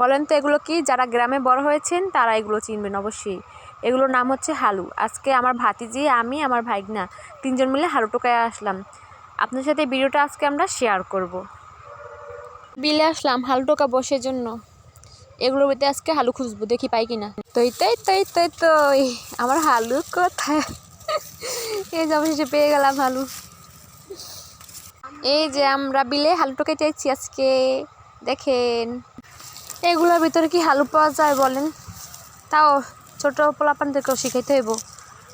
বলেন তো এগুলো কি? যারা গ্রামে বড় হয়েছেন তারা এগুলো চিনবেন অবশ্যই। এগুলোর নাম হচ্ছে হালু। আজকে আমার ভাতিজি, আমি, আমার ভাইগনা 3 জন মিলে হালু টোকায় আসলাম। আপনার সাথে ভিডিওটা আজকে আমরা শেয়ার করব। বিলে আসলাম হালু টোকা বসের জন্য। এগুলোর ভিতরে আজকে হালু খুঁজবো, দেখি পাই কিনা। তই আমার হালু কোথায়? এই যে অবশেষে পেয়ে গেলাম হালু। এই যে আমরা বিলে হালু টোকাইতে যাচ্ছি আজকে, দেখেন। এগুলোর ভিতরে কি হালু পাওয়া যায় বলেন? তাও ছোটো পোলাপানদেরকেও শিখাইতে হইব।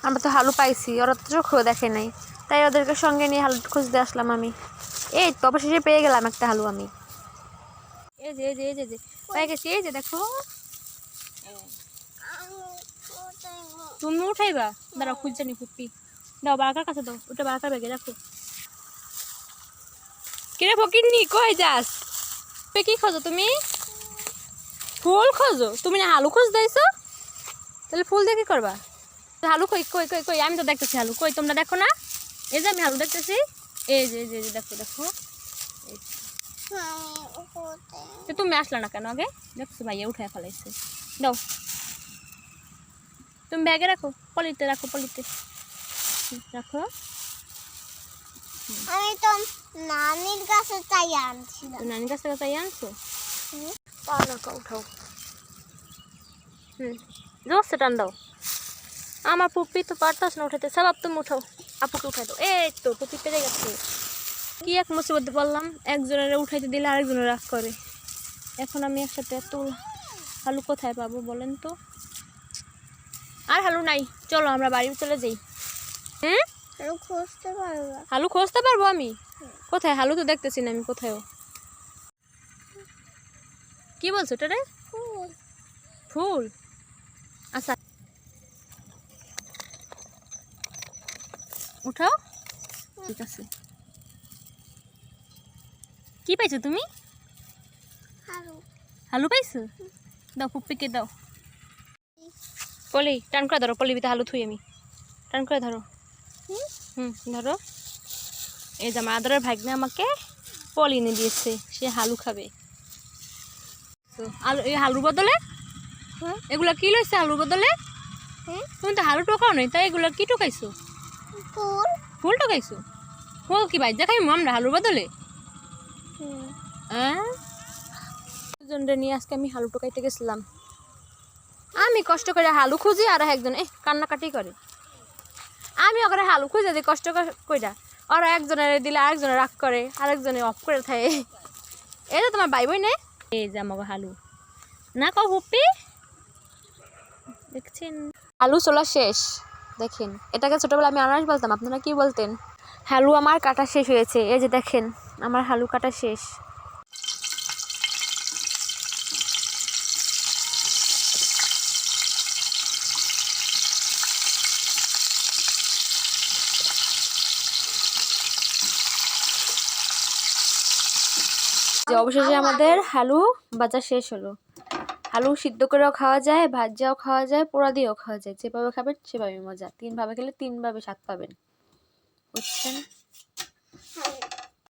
আমরা তো হালু পাইছি, ওরা তো চোখেও দেখে নাই, তাই ওদেরকে সঙ্গে নিয়ে হালু খুঁজতে আসলাম আমি। এই তো অবশেষে পেয়ে গেলাম একটা হালু আমি। এই যে এই যে এই যে পেয়ে গেছি। এই যে দেখো, তুমি উঠাইবা? দাঁড়াও খুঁজছে নি ফুপি। দাও বারাকার কাছে দাও, ওটা বারাকার ব্যাগে রাখো। কিরে ফকিরনি, কই যাস? কি খোঁজো তুমি? ফুল খোঁজো? তুমি না হালু খোঁজ দিয়েছো, তাহলে ফুল দিয়ে কি করবা? হালু কই কই কই কই? আমি তো দেখতেছি হালু, কই তোমরা দেখো না? এই যে আমি হালু দেখতেছি। এই যে এই যে দেখো দেখো। তুমি আসলা না কেন আগে? দেখছো ভাইয়া উঠায় ফেলাইছে। দাও, তুমি ব্যাগে রাখো, পলিতে রাখো, পলিতে রাখো। আমি তো নানির কাছে চাই আনছিলাম। নানির কাছে চাই আনছো? পা নাকা উঠাও। জোরসে টান দাও। আমার পুপি তো পারতাস না উঠাতে, সব তুমি উঠাও, আপুকে উঠাই দাও। এই তো পুপি পেরে গেছে। কি এক মুসিবতে বললাম, একজনের উঠাইতে দিলে আরেকজনের রাগ করে। এখন আমি একসাথে এত হালু কোথায় পাবো বলেন তো? আর হালু নাই, চলো আমরা বাড়ি চলে যাই। হালু খুঁজতে পারবো? হালু খুঁজতে পারবো আমি? কোথায় হালু তো দেখতেছি না আমি কোথায়ও। কি বলছো এটা রে? ফুল? আচ্ছা উঠাও, ঠিক আছে। কি পাইছো তুমি? হালু। হালু পাইছো? দাও পুপ্পিকে দাও। পলি টান করে ধরো, পলি ভিতরে হালু থুই আমি। টান করে ধরো। ধরো। এই যে আমার আদরের ভাগ্নে আমাকে পলি এনে দিয়েছে, সে হালু খাবে। আলু, এই হালুর বদলে এগুলা কি লইছে? হালুর বদলে তুমি তো হালু টোকাও নাই, তাই এগুলা কি টোকাইছো? ফুল। ফুল টোকাইছো? ফুল কি বাইজা খাইমু আমরা হালুর বদলে? জনরে নিয়ে আজকে আমি হালু টোকাইতে গেছিলাম। আমি কষ্ট করে হালু খুঁজি আর একজন কান্নাকাটি করে। আমি ওখানে হালু খুঁজে দিই কষ্ট কইরা, ওরা একজনের দিলে আরেকজনের রাগ করে, আরেকজনে অফ করে থাকে। এই তো তোমার ভাই বোন নে। এই যে আমাকে হালু না কও হুপ্পি, দেখছেন হালু চলা শেষ। দেখেন, এটাকে ছোটবেলা আমি আনারস বলতাম, আপনারা কি বলতেন? হালু আমার কাটা শেষ হয়েছে। এই যে দেখেন আমার হালু কাটা শেষ। যে অবশেষে আমাদের হালু বাজা শেষ হলো। হালু সিদ্ধ করেও খাওয়া যায়, ভাজাও খাওয়া যায়, পোড়া দিয়েও খাওয়া যায়। যেভাবে খাবেন সেভাবে মজা। 3 ভাবে খেলে 3 ভাবে স্বাদ পাবেন, বুঝছেন?